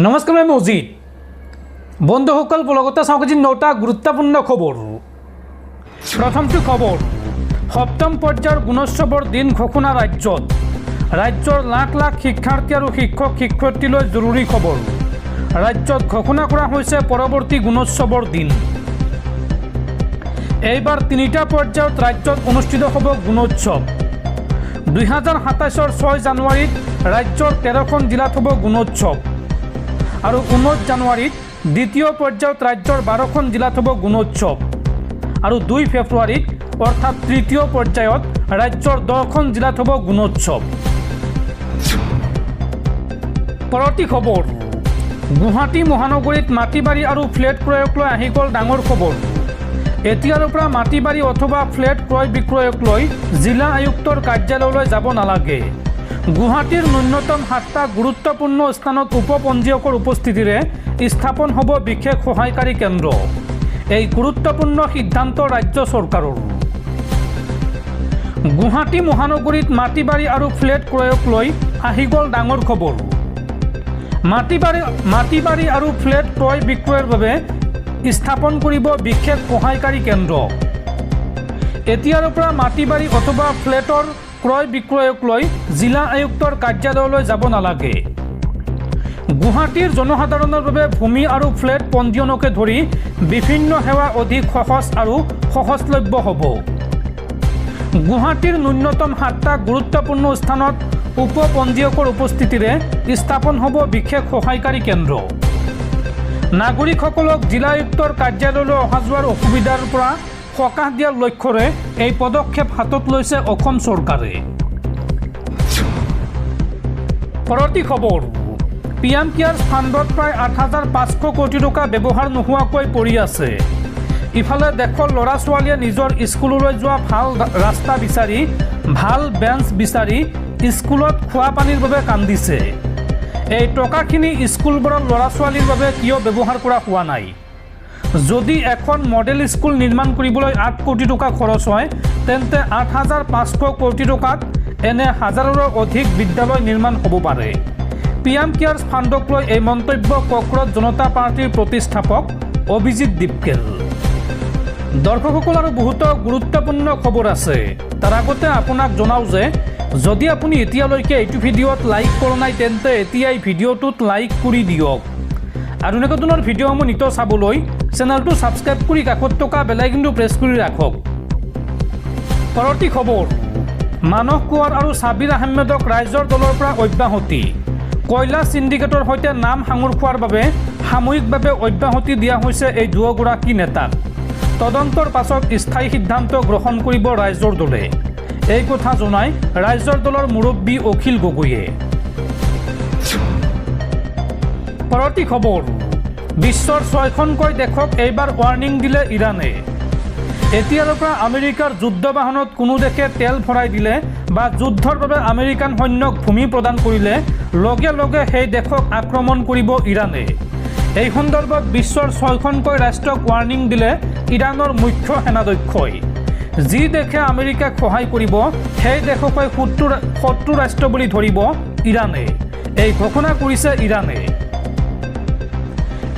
নমস্কাৰ মই মজিদ বন্ধুসকল বলগতে চাওক আজি 9টা গুৰুত্বপূৰ্ণ খবৰ। প্ৰথমটো খবৰ, সপ্তম পৰ্যায়ৰ গুণোৎসৱৰ দিন ঘোষণা ৰাজ্যৰ লাখ লাখ শিক্ষাৰ্থী আৰু শিক্ষক শিক্ষয়িত্ৰীলৈ জৰুৰী খবৰ। ৰাজ্যত ঘোষণা কৰা হৈছে পৰৱৰ্তী গুণোৎসৱৰ দিন। এইবাৰ 3টা পৰ্যায়ত ৰাজ্যত অনুষ্ঠিত হ'ব গুণোৎসৱ। 2027 6 জানুৱাৰীত ৰাজ্যৰ 13খন জিলাত হ'ব গুণোৎসৱ আৰু 19 জানুৱাৰীত দ্বিতীয় পৰ্যায়ত ৰাজ্যৰ 12খন জিলাত হ'ব গুণোৎসৱ আৰু 2 ফেব্ৰুৱাৰীত অৰ্থাৎ তৃতীয় পৰ্যায়ত ৰাজ্যৰ 10খন জিলাত হ'ব গুণোৎসৱ। পৰৱৰ্তী খবৰ, গুৱাহাটী মহানগৰীত মাটি বাৰী আৰু ফ্লেট ক্ৰয়ক লৈ আহি গ'ল ডাঙৰ খবৰ। এতিয়াৰ পৰা মাটি বাৰী অথবা ফ্লেট ক্ৰয় বিক্ৰয়ক লৈ জিলা আয়ুক্তৰ কাৰ্যালয়লৈ যাব নালাগে। গুৱাহাটীৰ ন্যূনতম 7টা গুৰুত্বপূৰ্ণ স্থানত উপপঞ্জীয়কৰ উপস্থিতিৰে স্থাপন হ'ব বিশেষ সহায়কাৰী কেন্দ্ৰ। এই গুৰুত্বপূৰ্ণ সিদ্ধান্ত ৰাজ্য চৰকাৰৰ। গুৱাহাটী মহানগৰীত মাটি বাৰী আৰু ফ্লেট ক্ৰয়ক লৈ আহি গ'ল ডাঙৰ খবৰ। মাটি বাৰী আৰু ফ্লেট ক্ৰয় বিক্ৰয়ৰ বাবে স্থাপন কৰিব বিশেষ সহায়কাৰী কেন্দ্ৰ। এতিয়াৰ পৰা মাটি বাৰী অথবা ফ্লেটৰ ক্ৰয় বিক্ৰয়ক লৈ জিলা আয়ুক্তৰ কাৰ্যালয়লৈ যাব নালাগে। গুৱাহাটীৰ জনসাধাৰণৰ বাবে ভূমি আৰু ফ্লেট পঞ্জীয়নকে ধৰি বিভিন্ন সেৱা অধিক সহজ আৰু সহজলভ্য হ'ব। গুৱাহাটীৰ ন্যূনতম 7টা গুৰুত্বপূৰ্ণ স্থানত উপপঞ্জীয়কৰ উপস্থিতিৰে স্থাপন হ'ব বিশেষ সহায়কাৰী কেন্দ্ৰ। নাগৰিকসকলক জিলা আয়ুক্তৰ কাৰ্যালয়লৈ অহা যোৱাৰ অসুবিধাৰ পৰা সকাহ দিয়াৰ লক্ষ্যৰে এই পদক্ষেপ হাতত লৈছে অসম চৰকাৰে। পৰৱৰ্তী খবৰ, PM কেয়াৰ্ছ ফাণ্ডত প্ৰায় 8,500 কোটি টকা ব্যৱহাৰ নোহোৱাকৈ পৰি আছে। ইফালে দেশৰ ল'ৰা ছোৱালীয়ে নিজৰ স্কুললৈ যোৱা ভাল ৰাস্তা বিচাৰি, ভাল বেঞ্চ বিচাৰি স্কুলত খোৱা পানীৰ বাবে কান্দিছে। এই টকাখিনি স্কুলবোৰৰ ল'ৰা ছোৱালীৰ বাবে কিয় ব্যৱহাৰ কৰা হোৱা নাই? যদি এখন মডেল স্কুল নিৰ্মাণ কৰিবলৈ 8 কোটি টকা খৰচ হয়, তেন্তে 8,500 কোটি টকাত এনে হাজাৰৰো অধিক বিদ্যালয় নিৰ্মাণ হ'ব পাৰে। PM কেয়াৰ্ছ ফাণ্ডক লৈ এই মন্তব্য কক্ৰজ জনতা পাৰ্টীৰ প্ৰতিষ্ঠাপক অভিজিৎ দীপকেল। দৰ্শকসকল আৰু বহুতো গুৰুত্বপূৰ্ণ খবৰ আছে। তাৰ আগতে আপোনাক জনাওঁ যে যদি আপুনি এতিয়ালৈকে এইটো ভিডিঅ'ত লাইক কৰা নাই, তেন্তে এতিয়াই ভিডিঅ'টোত লাইক কৰি দিয়ক আৰু এনেকুৱা ধৰণৰ ভিডিঅ'সমূহ নিতৌ চাবলৈ চেনেলটো ছাবস্ক্ৰাইব কৰি কাষত থকা বেল আইকনটো প্ৰেছ কৰি ৰাখক। পৰৱৰ্তী খবৰ, মানস কোঁৱৰ আৰু ছাবিৰ আহমেদক ৰাইজৰ দলৰ পৰা অব্যাহতি। কয়লা চিণ্ডিকেটৰ সৈতে নাম সাঙুৰ খোৱাৰ বাবে সাময়িকভাৱে অব্যাহতি দিয়া হৈছে এই দুয়োগৰাকী নেতাক। তদন্তৰ পাছত স্থায়ী সিদ্ধান্ত গ্ৰহণ কৰিব ৰাইজৰ দলে। এই কথা জনাই ৰাইজৰ দলৰ মুৰব্বী অখিল গগৈয়ে। পৰৱৰ্তী খবৰ, বিশ্বৰ 6খনকৈ দেশক এইবাৰ ৱাৰ্ণিং দিলে ইৰাণে। এতিয়াৰ পৰা আমেৰিকাৰ যুদ্ধ বাহনত কোনো দেশে তেল ভৰাই দিলে বা যুদ্ধৰ বাবে আমেৰিকান সৈন্যক ভূমি প্ৰদান কৰিলে লগে লগে সেই দেশক আক্ৰমণ কৰিব ইৰাণে। এই সন্দৰ্ভত বিশ্বৰ 6খনকৈ ৰাষ্ট্ৰক ৱাৰ্ণিং দিলে ইৰাণৰ মুখ্য সেনাধ্যক্ষই। যি দেশে আমেৰিকাক সহায় কৰিব সেই দেশকৈ শত্ৰু ৰাষ্ট্ৰ বুলি ধৰিব ইৰাণে। এই ঘোষণা কৰিছে ইৰাণে।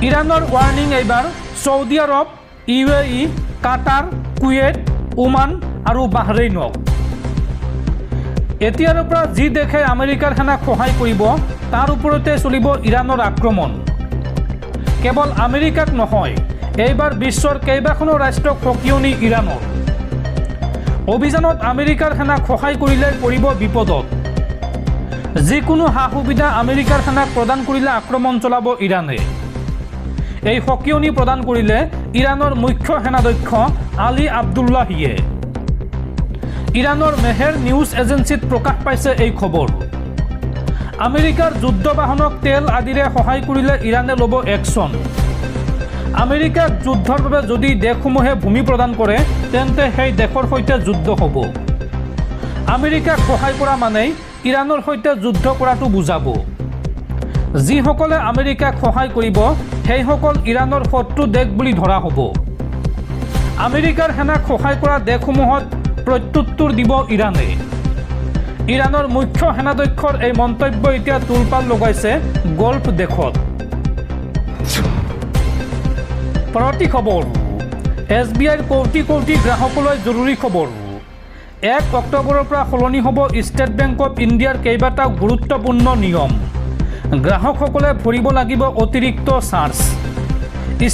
ইৰাণৰ ৱাৰ্ণিং এইবাৰ ছৌদি আৰৱ, UAE, কাটাৰ, কুৱেইট, ওমান আৰু বাহৰেইনক। এতিয়াৰ পৰা যি দেশে আমেৰিকাৰ সেনাক সহায় কৰিব তাৰ ওপৰতে চলিব ইৰাণৰ আক্ৰমণ। কেৱল আমেৰিকাক নহয়, এইবাৰ বিশ্বৰ কেইবাখনো ৰাষ্ট্ৰক সকিয়নি ইৰাণৰ। অভিযানত আমেৰিকাৰ সেনাক সহায় কৰিলে পৰিব বিপদত। যিকোনো সা সুবিধা আমেৰিকাৰ সেনাক প্ৰদান কৰিলে আক্ৰমণ চলাব ইৰাণে। এই সকিয়নি প্ৰদান কৰিলে ইৰাণৰ মুখ্য সেনাধ্যক্ষ আলী আব্দুল্লাহিয়ে। ইৰাণৰ মেহেৰ নিউজ এজেন্সিত প্ৰকাশ পাইছে এই খবৰ। আমেৰিকাৰ যুদ্ধ বাহনক তেল আদিৰে সহায় কৰিলে ইৰাণে ল'ব একশ্যন। আমেৰিকাক যুদ্ধৰ বাবে যদি দেশসমূহে ভূমি প্ৰদান কৰে, তেন্তে সেই দেশৰ সৈতে যুদ্ধ হ'ব। আমেৰিকাক সহায় কৰা মানেই ইৰাণৰ সৈতে যুদ্ধ কৰাটো বুজাব। যিসকলে আমেৰিকাক সহায় কৰিব সেইসকল ইৰাণৰ শত্ৰু দেশ বুলি ধৰা হ'ব। আমেৰিকাৰ সেনাক সহায় কৰা দেশসমূহত প্ৰত্যুত্তৰ দিব ইৰাণে। ইৰাণৰ মুখ্য সেনাধ্যক্ষৰ এই মন্তব্য এতিয়া তোলপাল লগাইছে গল্ফ দেশত। পৰৱৰ্তী খবৰ SBIৰ কোটি কোটি গ্ৰাহকলৈ জৰুৰী খবৰ 1 অক্টোবৰৰ পৰা সলনি হ'ব ষ্টেট বেংক অফ ইণ্ডিয়াৰ কেইবাটাও গুৰুত্বপূৰ্ণ নিয়ম গ্ৰাহকসকলে ভৰিব লাগিব অতিৰিক্ত চাৰ্জ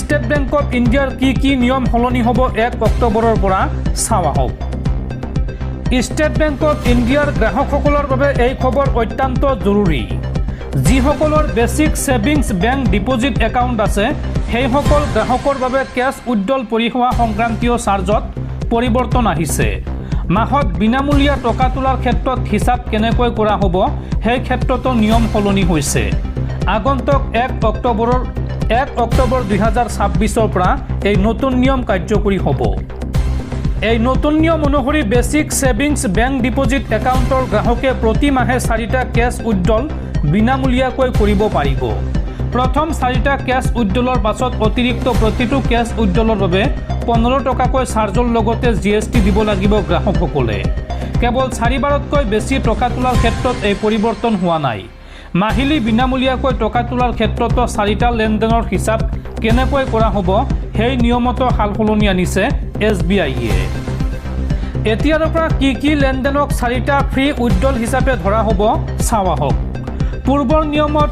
ষ্টেট বেংক অফ ইণ্ডিয়াৰ কি নিয়ম সলনি হ'ব 1 অক্টোবৰৰ পৰা চাওঁ আহক ষ্টেট বেংক অফ ইণ্ডিয়াৰ গ্ৰাহকসকলৰ বাবে এই খবৰ অত্যন্ত জৰুৰী যিসকলৰ বেছিক সেভিংছ বেংক ডিপোজিট একাউণ্ট আছে সেইসকল গ্ৰাহকৰ বাবে কেছ উইথড্ৰল পৰিষেবা সংক্ৰান্তীয় চাৰ্জত পৰিৱৰ্তন আহিছে মাহত বিনামূলীয়া টকা তোলাৰ ক্ষেত্ৰত হিচাপ কেনেকৈ কৰা হ'ব সেই ক্ষেত্ৰতো নিয়ম সলনি হৈছে আগন্তুক 1 অক্টোবৰ 2026ৰ পৰা এই নতুন নিয়ম কাৰ্যকৰী হ'ব এই নতুন নিয়ম অনুসৰি বেছিক সেভিংছ বেংক ডিপোজিট একাউণ্টৰ গ্ৰাহকে প্ৰতি মাহে 4টা কেছ উইথড্ৰল বিনামূলীয়াকৈ কৰিব পাৰিব প্ৰথম 4টা কেছ উইথড্ৰলৰ পাছত অতিৰিক্ত প্ৰতিটো কেছ উইথড্ৰলৰ বাবে 15 টকাকৈ চাৰ্জৰ লগতে GST দিব লাগিব গ্ৰাহকসকলে কেৱল 4 বাৰতকৈ বেছি টকা তোলাৰ ক্ষেত্ৰত এই পৰিৱৰ্তন হোৱা নাই মাহিলী বিনামূলীয়াকৈ টকা তোলাৰ ক্ষেত্ৰতো 4টা লেনদেনৰ হিচাপ কেনেকৈ কৰা হ'ব সেই নিয়মতো সালসলনি আনিছে SBIয়ে এতিয়াৰ পৰা কি লেনদেনক 4টা ফ্ৰী উইথড্ৰল হিচাপে ধৰা হ'ব চাওঁ আহক পূৰ্বৰ নিয়মত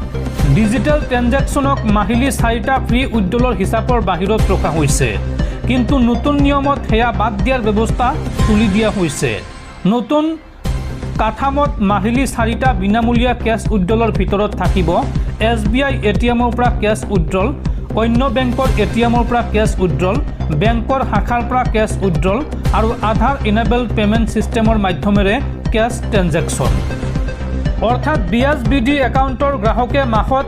ডিজিটেল ট্ৰানজেকশ্যনক মাহিলী 4টা ফ্ৰী উইথড্ৰলৰ হিচাপৰ বাহিৰত ৰখা হৈছে কিন্তু নতুন নিয়মত হেয়া বাদ দিয়াৰ ব্যৱস্থা তুলি দিয়া হৈছে নতুন কাঠামত মাহিলী 4টা বিনামূলীয়া কেছ উইথড্ৰলৰ ভিতৰত থাকিব SBI ATMৰ পৰা কেছ উইথড্ৰল অন্য বেংকৰ ATMৰ পৰা কেছ উইথড্ৰল বেংকৰ শাখাৰ পৰা কেছ উইথড্ৰল আৰু আধাৰ ইনেবল পেমেণ্ট সিস্টেমৰ মাধ্যমেৰে কেছ ট্ৰানজেকশ্যন অৰ্থাৎ BSBD একাউণ্টৰ গ্ৰাহকে মাহত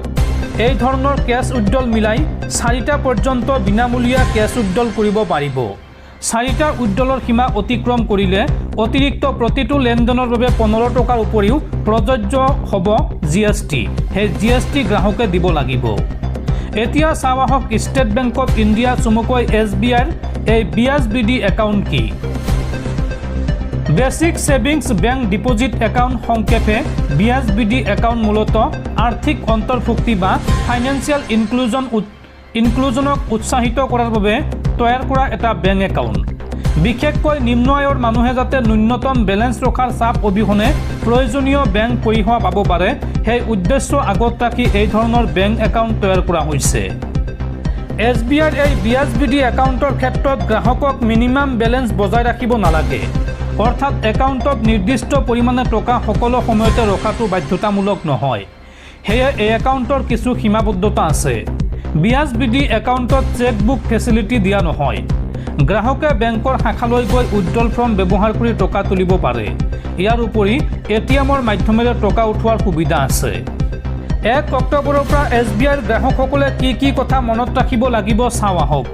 এই ধৰণৰ কেছ উইথড্ৰল মিলাই 4টা পৰ্যন্ত বিনামূলীয়া কেছ উইথড্ৰল কৰিব পাৰিব 4টা উইথড্ৰলৰ সীমা অতিক্ৰম কৰিলে অতিৰিক্ত প্ৰতিটো লেনদেনৰ বাবে 15 টকাৰ উপৰিও প্ৰযোজ্য হ'ব GST সেই GST গ্ৰাহকে দিব লাগিব এতিয়া চাওঁ আহক ষ্টেট বেংক অফ ইণ্ডিয়া চমুকৈ SBIৰ এই BSBD একাউণ্ট কি বেছিক সেভিংছ বেংক ডিপোজিট একাউণ্ট সংক্ষেপে BSBD একাউণ্ট মূলত আৰ্থিক অন্তৰ্ভুক্তি বা ফাইনেন্সিয়েল ইনক্লুজনক উৎসাহিত কৰাৰ বাবে তৈয়াৰ কৰা এটা বেংক একাউণ্ট বিশেষকৈ নিম্ন আয়ৰ মানুহে যাতে ন্যূনতম বেলেন্স ৰখাৰ চাপ অবিহনে প্ৰয়োজনীয় বেংক পৰিষেবা পাব পাৰে সেই উদ্দেশ্য আগত ৰাখি এই ধৰণৰ বেংক একাউণ্ট তৈয়াৰ কৰা হৈছে SBIৰ এই BSBD একাউণ্টৰ ক্ষেত্ৰত গ্ৰাহকক মিনিমাম বেলেন্স বজাই ৰাখিব নালাগে অৰ্থাৎ একাউণ্টত নিৰ্দিষ্ট পৰিমাণে টকা সকলো সময়তে ৰখাটো বাধ্যতামূলক নহয় সেয়ে এই একাউণ্টৰ কিছু সীমাবদ্ধতা আছে BSBD একাউণ্টত চেকবুক ফেচিলিটি দিয়া নহয় গ্ৰাহকে বেংকৰ শাখালৈ গৈ উইথড্ৰল ফৰ্ম ব্যৱহাৰ কৰি টকা তুলিব পাৰে ইয়াৰ উপৰি ATMৰ মাধ্যমেৰে টকা উঠোৱাৰ সুবিধা আছে 1 অক্টোবৰৰ পৰা SBIৰ গ্ৰাহকসকলে কি কথা মনত ৰাখিব লাগিব চাওঁ আহক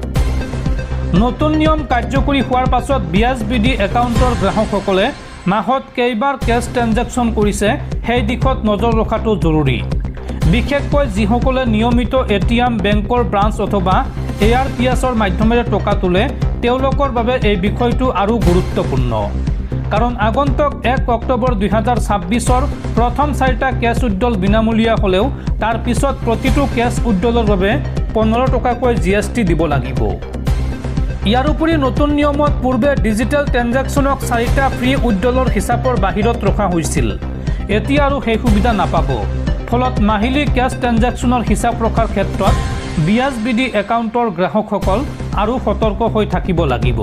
নতুন নিয়ম কাৰ্যকৰী হোৱাৰ পাছত BSBD একাউণ্টৰ গ্ৰাহকসকলে মাহত কেইবাৰ কেছ ট্ৰানজেকশ্যন কৰিছে সেই দিশত নজৰ ৰখাটো জৰুৰী বিশেষকৈ যিসকলে নিয়মিত ATM বেংকৰ ব্ৰাঞ্চ অথবা ARPSৰ মাধ্যমেৰে টকা তোলে তেওঁলোকৰ বাবে এই বিষয়টো আৰু গুৰুত্বপূৰ্ণ কাৰণ আগন্তুক 1 অক্টোবৰ 2026ৰ প্ৰথম 4টা কেছ উইথড্ৰল বিনামূলীয়া হ'লেও তাৰ পিছত প্ৰতিটো কেছ উইথড্ৰলৰ বাবে 15 টকাকৈ GST দিব লাগিব ইয়াৰ উপৰি নতুন নিয়মত পূৰ্বে ডিজিটেল ট্ৰানজেকশ্যনক 4টা ফ্ৰী উইথড্ৰলৰ হিচাপৰ বাহিৰত ৰখা হৈছিল এতিয়া আৰু সেই সুবিধা নাপাব ফলত মাহিলী কেছ ট্ৰানজেকশ্যনৰ হিচাপ ৰখাৰ ক্ষেত্ৰত BSBD একাউণ্টৰ গ্ৰাহকসকল আৰু সতৰ্ক হৈ থাকিব লাগিব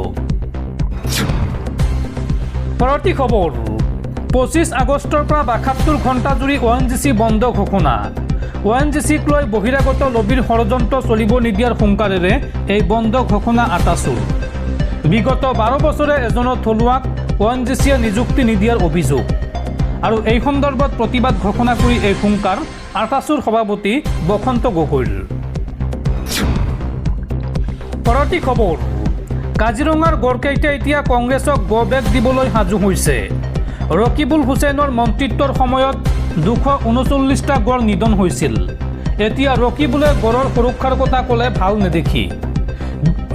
পৰৱৰ্তী খবৰ 25 আগষ্টৰ পৰা 72 ঘণ্টা জুৰি ONGC বন্ধ ঘোষণা ONGCক লৈ বহিৰাগত লবিৰ ষড়যন্ত্ৰ চলিব নিদিয়াৰ হুংকাৰেৰে এই বন্ধ ঘোষণা আটাচুৰ বিগত 12 বছৰে এজন থলুৱাক ONGCয়ে নিযুক্তি নিদিয়াৰ অভিযোগ আৰু এই সন্দৰ্ভত প্ৰতিবাদ ঘোষণা কৰি এই হুংকাৰ আটাচুৰ সভাপতি বসন্ত গগৈৰ পৰৱৰ্তী খবৰ কাজিৰঙাৰ গড়কেইটা এতিয়া কংগ্ৰেছক গো বেক দিবলৈ সাজু হৈছে ৰকিবুল হুছেইনৰ মন্ত্ৰিত্বৰ সময়ত 239টা গড় নিধন হৈছিল এতিয়া ৰকিবুলে গড়ৰ সুৰক্ষাৰ কথা ক'লে ভাল নেদেখি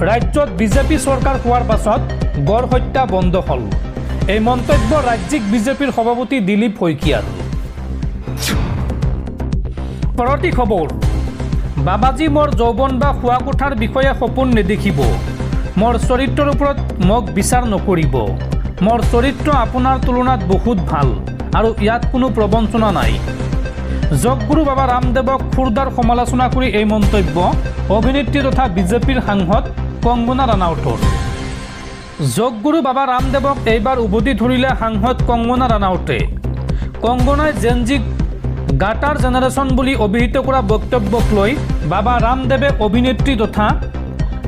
ৰাজ্যত বিজেপি চৰকাৰ হোৱাৰ পাছত গড় হত্যা বন্ধ হ'ল এই মন্তব্য ৰাজ্যিক বিজেপিৰ সভাপতি দিলীপ শইকীয়াৰ পৰৱৰ্তী খবৰ বাবাজী মোৰ যৌৱন বা শোৱা কোঠাৰ বিষয়ে সপোন নেদেখিব। মোৰ চৰিত্ৰৰ ওপৰত মোক বিচাৰ নকৰিব। মোৰ চৰিত্ৰ আপোনাৰ তুলনাত বহুত ভাল আৰু ইয়াত কোনো প্ৰবঞ্চনা নাই। যোগগুৰু বাবা ৰামদেৱক খুৰদাৰ সমালোচনা কৰি এই মন্তব্য অভিনেত্ৰী তথা বিজেপিৰ সাংসদ কংগনা ৰানাউতৰ। যোগগুৰু বাবা ৰামদেৱক এইবাৰ উভতি ধৰিলে সাংসদ কংগনা ৰানাউতে। কংগনাই জেনজিক গাটাৰ জেনেৰেশ্যন বুলি অভিহিত কৰা বক্তব্যক লৈ বাবা ৰামদেৱে অভিনেত্ৰী তথা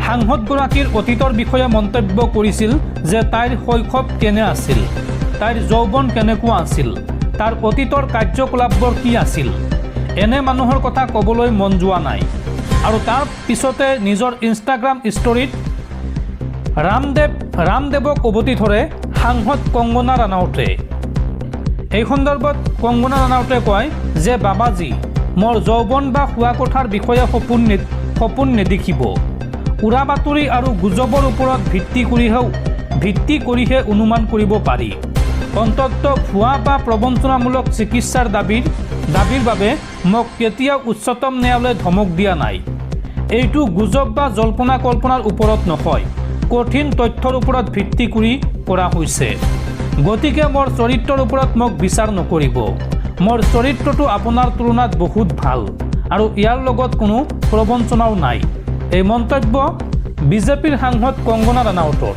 সাংসদগৰাকীৰ অতীতৰ বিষয়ে মন্তব্য কৰিছিল যে তাইৰ শৈশৱ কেনে আছিল, তাইৰ যৌৱন কেনেকুৱা আছিল, তাৰ অতীতৰ কাৰ্যকলাপবোৰ কি আছিল, এনে মানুহৰ কথা ক'বলৈ মন যোৱা নাই। আৰু তাৰ পিছতে নিজৰ ইনষ্টাগ্ৰাম ষ্টৰীত ৰামদেৱক উভতি ধৰে সাংসদ কংগনা ৰানাউতে। এই সন্দৰ্ভত কংগনা ৰানাউতে কয় যে বাবাজী মোৰ যৌৱন বা শোৱা কোঠাৰ বিষয়ে সপোন নেদেখিব। উৰা বাতৰি আৰু গুজবৰ ওপৰত ভিত্তি কৰিহে অনুমান কৰিব পাৰি। অন্ততঃ ভুৱা বা প্ৰবঞ্চনামূলক চিকিৎসাৰ দাবীৰ বাবে মোক কেতিয়াও উচ্চতম ন্যায়ালয়ে ধমক দিয়া নাই। এইটো গুজব বা জল্পনা কল্পনাৰ ওপৰত নহয়, কঠিন তথ্যৰ ওপৰত ভিত্তি কৰি কৰা হৈছে। গতিকে মোৰ চৰিত্ৰৰ ওপৰত মোক বিচাৰ নকৰিব। মোৰ চৰিত্ৰটো আপোনাৰ তুলনাত বহুত ভাল আৰু ইয়াৰ লগত কোনো প্ৰবঞ্চনাও নাই। এই মন্তব্য বিজেপিৰ সাংসদ কংগনা ৰানাউতৰ।